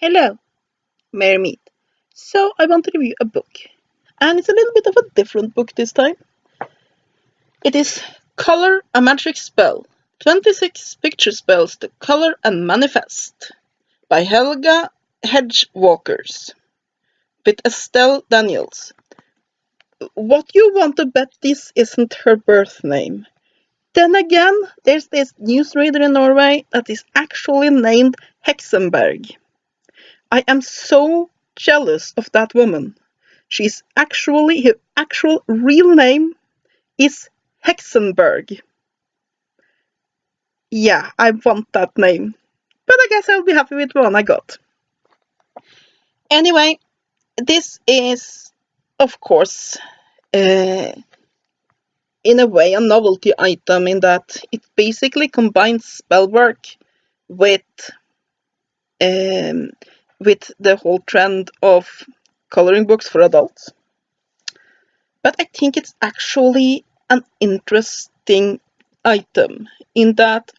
Hello, Mermaid. So I want to review a book, and it's a little bit of a different book this time. It is Color a Magic Spell, 26 Picture Spells to Color and Manifest by Helga Hedgewalkers with Estelle Daniels. What you want to bet this isn't her birth name? Then again, there's this newsreader in Norway that is actually named Hexenberg. I am so jealous of that woman. Her actual real name is Hexenberg. Yeah, I want that name. But I guess I'll be happy with the one I got. Anyway, this is, of course, in a way a novelty item in that it basically combines spell work with the whole trend of coloring books for adults. But I think it's actually an interesting item in that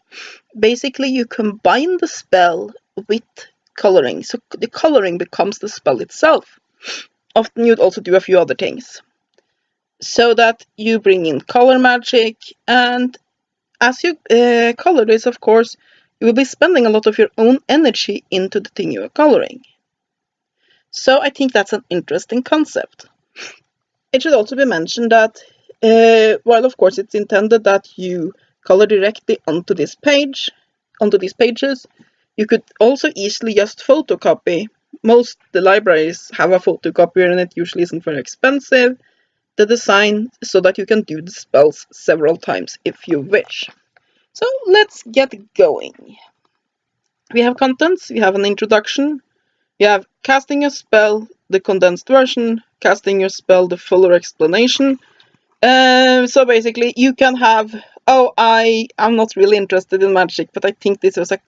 basically you combine the spell with coloring. So the coloring becomes the spell itself. Often you'd also do a few other things. So that you bring in color magic, and as you color this, of course, you will be spending a lot of your own energy into the thing you are coloring. So I think that's an interesting concept. It should also be mentioned that while of course it's intended that you color directly onto these pages, you could also easily just photocopy. Most the libraries have a photocopier and it usually isn't very expensive. The design so that you can do the spells several times if you wish. So let's get going. We have contents, we have an introduction, you have casting a spell, the condensed version, casting your spell, the fuller explanation. So basically you can have, I'm not really interested in magic, but I think this was a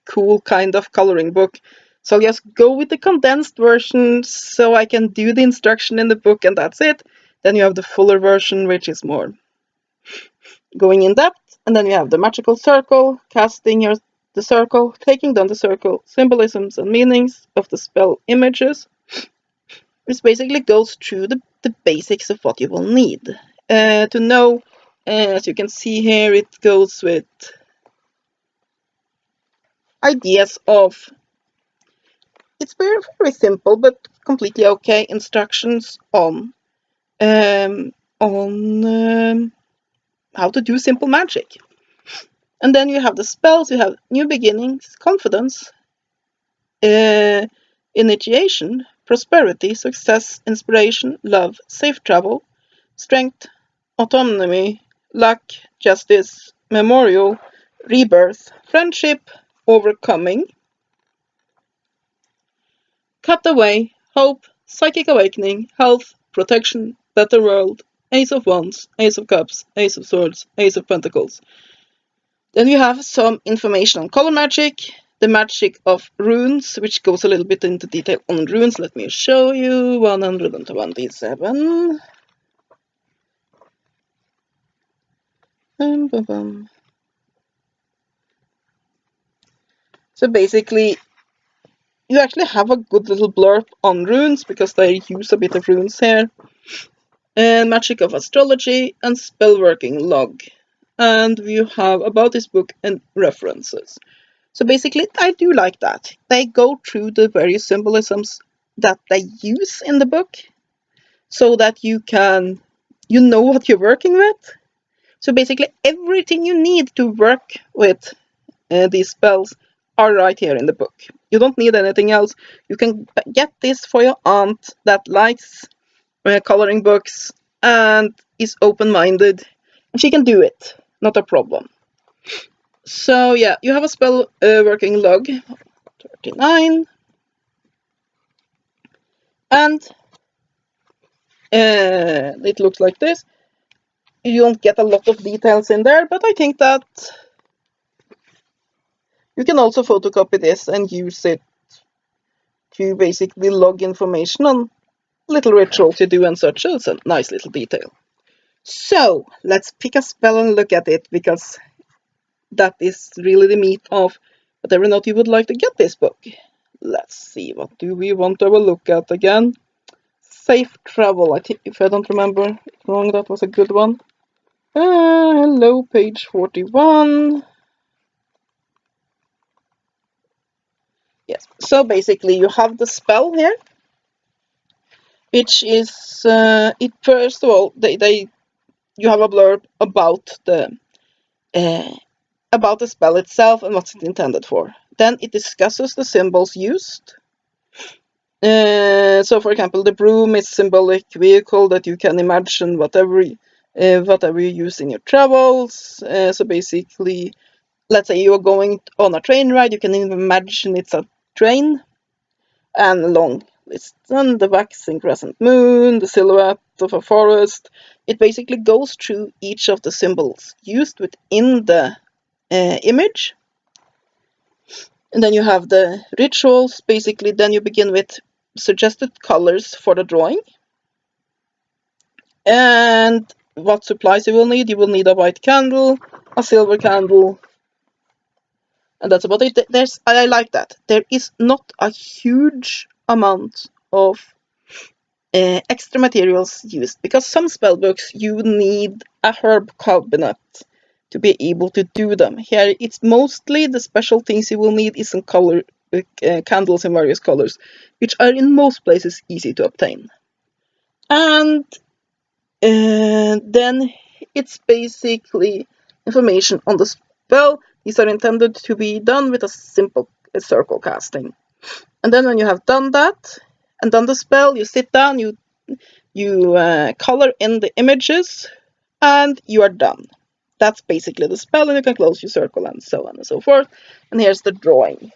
cool kind of coloring book. So I'll just go with the condensed version so I can do the instruction in the book and that's it. Then you have the fuller version, which is more going in depth. And then you have the magical circle, casting the circle, taking down the circle, symbolisms and meanings of the spell images. This basically goes through the basics of what you will need to know. As you can see here, it goes with ideas of, it's very, very simple, but completely okay instructions on how to do simple magic. And then you have the spells, you have new beginnings, confidence, initiation, prosperity, success, inspiration, love, safe travel, strength, autonomy, luck, justice, memorial, rebirth, friendship, overcoming, cutaway, hope, psychic awakening, health, protection, better world, ace of wands, ace of cups, ace of swords, ace of pentacles. Then you have some information on color magic, the magic of runes, which goes a little bit into detail on runes. Let me show you. 127. So basically, you actually have a good little blurb on runes because they use a bit of runes here. And magic of astrology and spellworking log. And you have about this book and references. So basically, I do like that. They go through the various symbolisms that they use in the book so that you know what you're working with. So basically, everything you need to work with these spells are right here in the book. You don't need anything else. You can get this for your aunt that likes coloring books and is open-minded, and she can do it. Not a problem. So yeah, you have a spell working log, 39, and it looks like this. You don't get a lot of details in there, but I think that you can also photocopy this and use it to basically log information on little rituals you do and such. So it's a nice little detail. So let's pick a spell and look at it, because that is really the meat of whether or not you would like to get this book. Let's see, what do we want to have a look at again? Safe travel, I think, if I don't remember wrong, that was a good one. Hello, page 41. Yes, so basically you have the spell here, which is, it first of all, you have a blurb about the spell itself and what's it intended for. Then it discusses the symbols used. So, for example, the broom is symbolic vehicle that you can imagine whatever you use in your travels. So basically, let's say you're going on a train ride, you can imagine it's a train, and a long list. And the waxing crescent moon, the silhouette of a forest. It basically goes through each of the symbols used within the image. And then you have the rituals. Basically, then you begin with suggested colors for the drawing. And what supplies you will need. You will need a white candle, a silver candle, and that's about it. I like that. There is not a huge amount of extra materials used, because some spellbooks you need a herb cabinet to be able to do them. Here it's mostly the special things you will need is some color candles in various colors, which are in most places easy to obtain. And then it's basically information on the spell. These are intended to be done with a simple circle casting. And then when you have done that and done the spell, you sit down, you color in the images, and you are done. That's basically the spell, and you can close your circle and so on and so forth. And here's the drawing.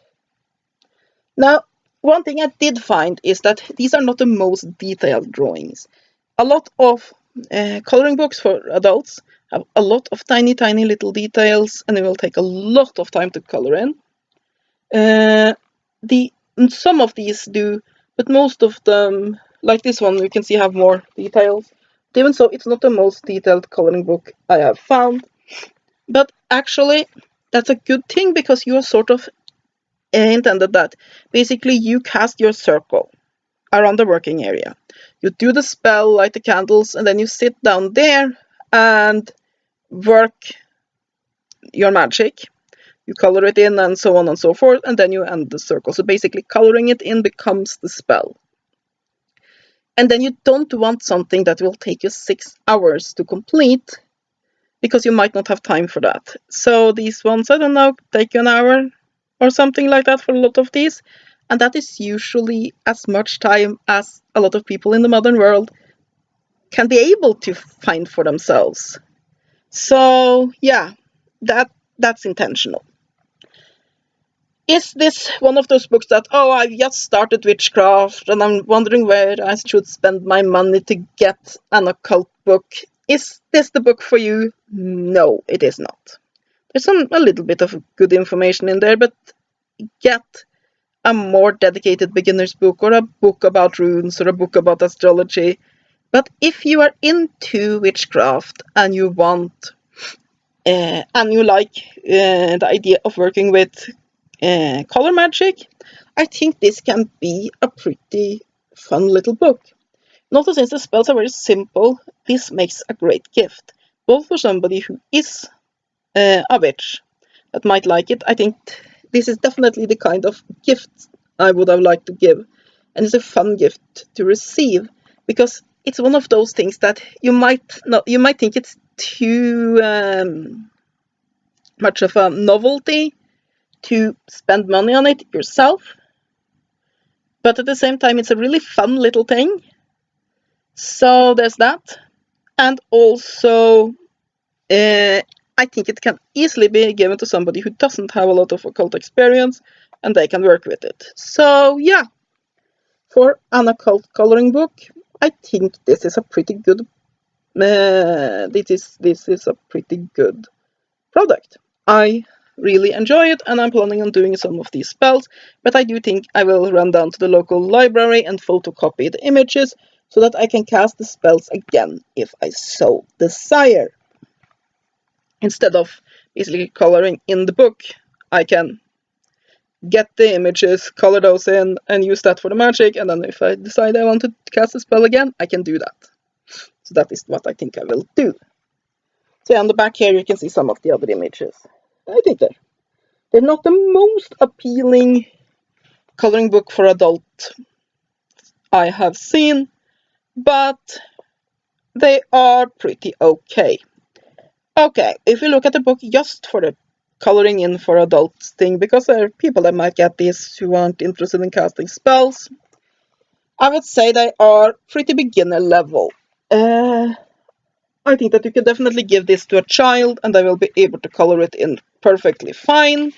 Now, one thing I did find is that these are not the most detailed drawings. A lot of coloring books for adults have a lot of tiny little details, and it will take a lot of time to color in. Some of these do, but most of them, like this one, you can see have more details. Even so, it's not the most detailed coloring book I have found. But actually, that's a good thing, because you are sort of intended that. Basically, you cast your circle around the working area. You do the spell, light the candles, and then you sit down there and work your magic. You color it in and so on and so forth, and then you end the circle. So basically, coloring it in becomes the spell. And then you don't want something that will take you 6 hours to complete, because you might not have time for that. So these ones, I don't know, take you an hour or something like that for a lot of these. And that is usually as much time as a lot of people in the modern world can be able to find for themselves. So yeah, that's intentional. Is this one of those books that, oh, I've just started witchcraft and I'm wondering where I should spend my money to get an occult book? Is this the book for you? No, it is not. There's a little bit of good information in there, but get a more dedicated beginner's book, or a book about runes, or a book about astrology. But if you are into witchcraft and you want and you like the idea of working with color magic, I think this can be a pretty fun little book. Also, since the spells are very simple, this makes a great gift, both for somebody who is a witch that might like it. I think this is definitely the kind of gift I would have liked to give, and it's a fun gift to receive, because it's one of those things that you might think it's too much of a novelty to spend money on it yourself, but at the same time it's a really fun little thing. So there's that. And also I think it can easily be given to somebody who doesn't have a lot of occult experience, and they can work with it. So yeah, for an occult coloring book, I think this is a pretty good this is a pretty good product. I really enjoy it, and I'm planning on doing some of these spells, but I do think I will run down to the local library and photocopy the images so that I can cast the spells again if I so desire. Instead of basically coloring in the book, I can get the images, color those in, and use that for the magic, and then if I decide I want to cast a spell again, I can do that. So that is what I think I will do. So on the back here you can see some of the other images. I think they're not the most appealing coloring book for adult I have seen, but they are pretty okay. Okay, if you look at the book just for the coloring in for adults thing, because there are people that might get this who aren't interested in casting spells, I would say they are pretty beginner level. I think that you can definitely give this to a child and they will be able to color it in perfectly fine.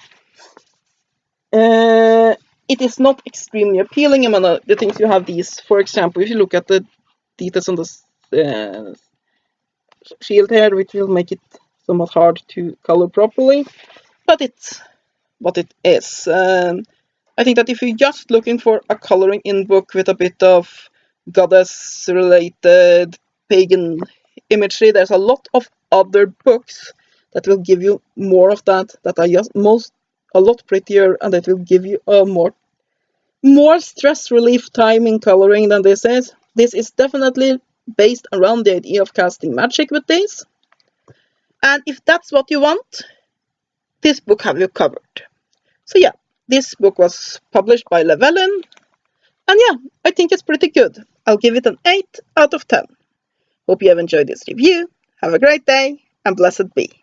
It is not extremely appealing among the things you have these. For example, if you look at the details on the shield here, which will make it somewhat hard to color properly, but it's what it is. I think that if you're just looking for a coloring in book with a bit of goddess related pagan imagery, there's a lot of other books that will give you more of that are just a lot prettier, and that will give you a more stress relief time in coloring than this is. This is definitely based around the idea of casting magic with this, and if that's what you want, this book have you covered. So yeah, this book was published by Llewellyn, and yeah, I think it's pretty good. I'll give it an 8 out of 10. Hope you have enjoyed this review. Have a great day, and blessed be.